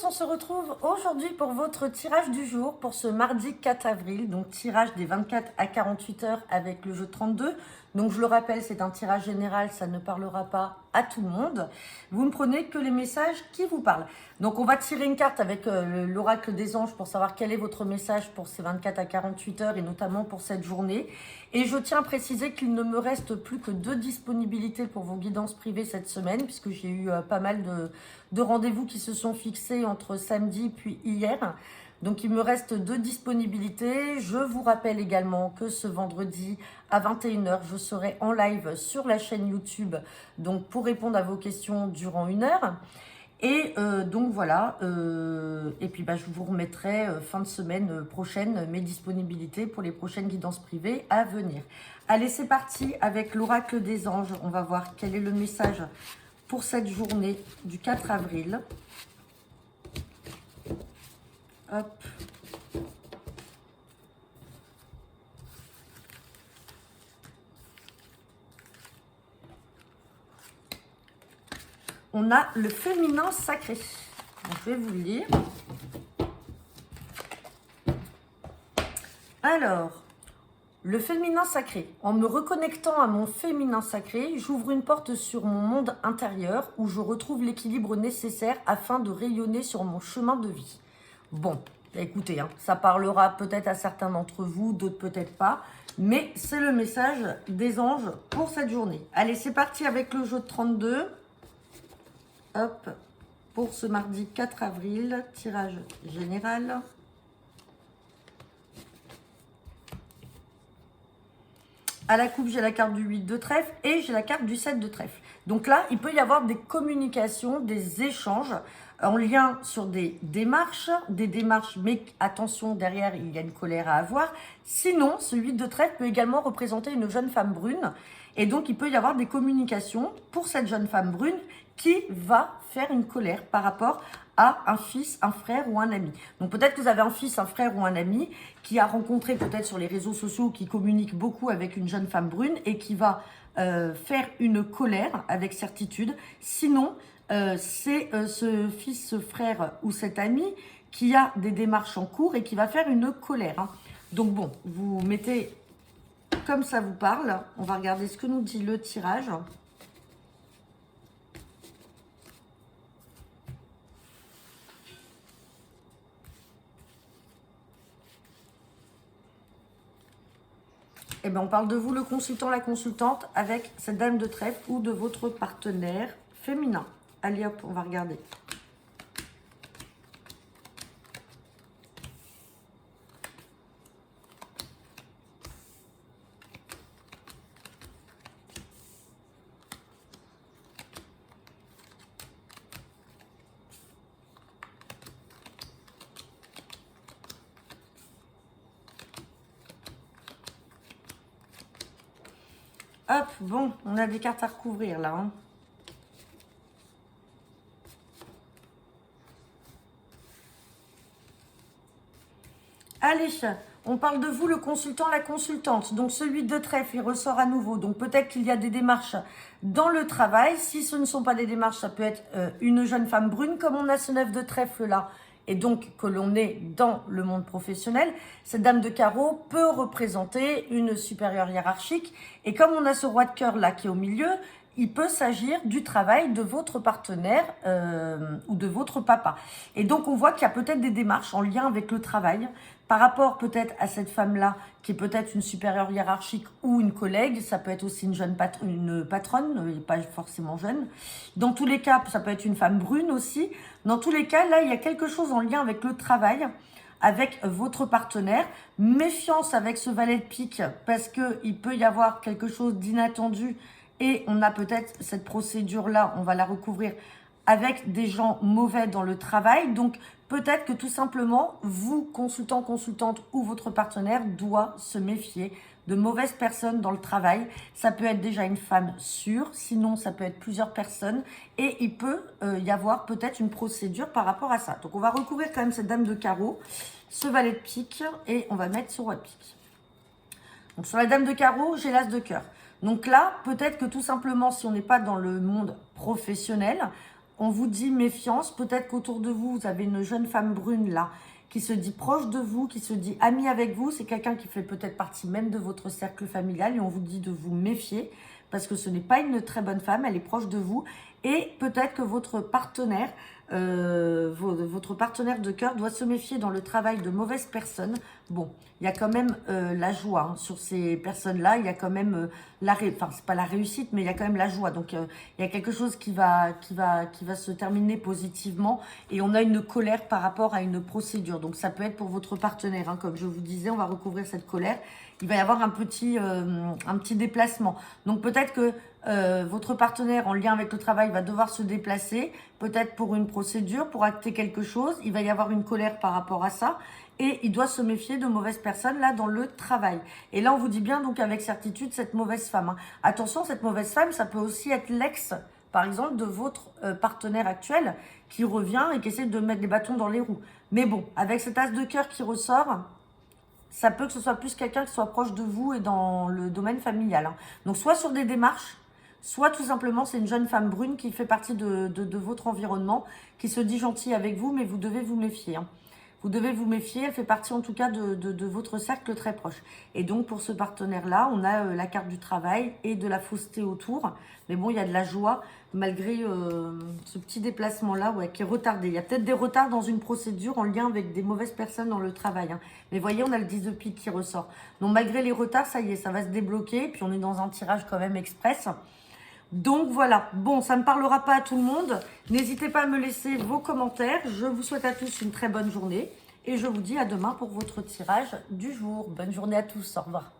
tous, on se retrouve aujourd'hui pour votre tirage du jour pour ce mardi 4 avril, donc tirage des 24 à 48 heures avec le jeu 32. Donc je le rappelle, c'est un tirage général, ça ne parlera pas à tout le monde. Vous ne prenez que les messages qui vous parlent. Donc on va tirer une carte avec l'oracle des anges pour savoir quel est votre message pour ces 24 à 48 heures et notamment pour cette journée. Et je tiens à préciser qu'il ne me reste plus que 2 disponibilités pour vos guidances privées cette semaine, puisque j'ai eu pas mal de rendez-vous qui se sont fixés entre samedi puis hier. Donc il me reste 2 disponibilités. Je vous rappelle également que ce vendredi à 21 heures, je serai en live sur la chaîne YouTube donc pour répondre à vos questions durant 1 heure. Et donc voilà, et puis je vous remettrai fin de semaine prochaine mes disponibilités pour les prochaines guidances privées à venir. Allez, c'est parti avec l'oracle des anges. On va voir quel est le message pour cette journée du 4 avril. Hop. On a le féminin sacré. Donc, je vais vous le lire. Alors, le féminin sacré. En me reconnectant à mon féminin sacré, j'ouvre une porte sur mon monde intérieur où je retrouve l'équilibre nécessaire afin de rayonner sur mon chemin de vie. Bon, écoutez, ça parlera peut-être à certains d'entre vous, d'autres peut-être pas, mais c'est le message des anges pour cette journée. Allez, c'est parti avec le jeu de 32. Hop, pour ce mardi 4 avril, tirage général. À la coupe, j'ai la carte du 8 de trèfle et j'ai la carte du 7 de trèfle. Donc là, il peut y avoir des communications, des échanges en lien sur des démarches, mais attention, derrière, il y a une colère à avoir. Sinon, ce 8 de trèfle peut également représenter une jeune femme brune. Et donc, il peut y avoir des communications pour cette jeune femme brune qui va faire une colère par rapport à un fils, un frère ou un ami. Donc peut-être que vous avez un fils, un frère ou un ami qui a rencontré peut-être sur les réseaux sociaux, qui communique beaucoup avec une jeune femme brune et qui va faire une colère avec certitude. Sinon, c'est ce fils, ce frère ou cet ami qui a des démarches en cours et qui va faire une colère. Donc bon, vous mettez comme ça vous parle. On va regarder ce que nous dit le tirage. Eh bien, on parle de vous, le consultant, la consultante, avec cette dame de trèfle ou de votre partenaire féminin. Allez hop, on va regarder. Hop, bon, on a des cartes à recouvrir là. Allez, on parle de vous, le consultant, la consultante. Donc, ce 8 de trèfle, il ressort à nouveau. Donc, peut-être qu'il y a des démarches dans le travail. Si ce ne sont pas des démarches, ça peut être une jeune femme brune, comme on a ce 9 de trèfle là. Et donc, que l'on est dans le monde professionnel, cette dame de carreau peut représenter une supérieure hiérarchique. Et comme on a ce roi de cœur là qui est au milieu, il peut s'agir du travail de votre partenaire ou de votre papa. Et donc, on voit qu'il y a peut-être des démarches en lien avec le travail par rapport peut-être à cette femme-là qui est peut-être une supérieure hiérarchique ou une collègue. Ça peut être aussi une patronne, pas forcément jeune. Dans tous les cas, ça peut être une femme brune aussi. Dans tous les cas, là, il y a quelque chose en lien avec le travail, avec votre partenaire. Méfiance avec ce valet de pique parce qu'il peut y avoir quelque chose d'inattendu. Et on a peut-être cette procédure-là, on va la recouvrir avec des gens mauvais dans le travail. Donc, peut-être que tout simplement, vous, consultant, consultante ou votre partenaire doit se méfier de mauvaises personnes dans le travail. Ça peut être déjà une femme sûre, sinon ça peut être plusieurs personnes. Et il peut y avoir peut-être une procédure par rapport à ça. Donc, on va recouvrir quand même cette dame de carreau, ce valet de pique et on va mettre ce roi de pique. Donc, sur la dame de carreau, j'ai l'as de cœur. Donc là, peut-être que tout simplement, si on n'est pas dans le monde professionnel, on vous dit méfiance. Peut-être qu'autour de vous, vous avez une jeune femme brune là, qui se dit proche de vous, qui se dit amie avec vous. C'est quelqu'un qui fait peut-être partie même de votre cercle familial et on vous dit de vous méfier parce que ce n'est pas une très bonne femme, elle est proche de vous. Et peut-être que votre partenaire de cœur doit se méfier dans le travail de mauvaises personnes. Bon, il y a quand même la joie hein, sur ces personnes-là. Il y a quand même enfin c'est pas la réussite, mais il y a quand même la joie. Donc il y a quelque chose qui va se terminer positivement. Et on a une colère par rapport à une procédure. Donc ça peut être pour votre partenaire. Hein, comme je vous disais, on va recouvrir cette colère. Il va y avoir un petit déplacement. Donc peut-être que votre partenaire en lien avec le travail va devoir se déplacer, peut-être pour une procédure, pour acter quelque chose. Il va y avoir une colère par rapport à ça et il doit se méfier de mauvaises personnes là dans le travail. Et là, on vous dit bien donc avec certitude cette mauvaise femme. Hein. Attention, cette mauvaise femme, ça peut aussi être l'ex, par exemple, de votre partenaire actuel qui revient et qui essaie de mettre les bâtons dans les roues. Mais bon, avec cet as de cœur qui ressort, ça peut que ce soit plus quelqu'un qui soit proche de vous et dans le domaine familial. Hein. Donc, soit sur des démarches, soit tout simplement, c'est une jeune femme brune qui fait partie de votre environnement, qui se dit gentille avec vous, mais vous devez vous méfier. Hein. Vous devez vous méfier, elle fait partie en tout cas de votre cercle très proche. Et donc pour ce partenaire-là, on a la carte du travail et de la fausseté autour. Mais bon, il y a de la joie malgré ce petit déplacement-là ouais, qui est retardé. Il y a peut-être des retards dans une procédure en lien avec des mauvaises personnes dans le travail. Hein. Mais voyez, on a le 10 de pique qui ressort. Donc malgré les retards, ça y est, ça va se débloquer. Puis on est dans un tirage quand même express. Donc voilà, bon, ça ne parlera pas à tout le monde. N'hésitez pas à me laisser vos commentaires. Je vous souhaite à tous une très bonne journée. Et je vous dis à demain pour votre tirage du jour. Bonne journée à tous, au revoir.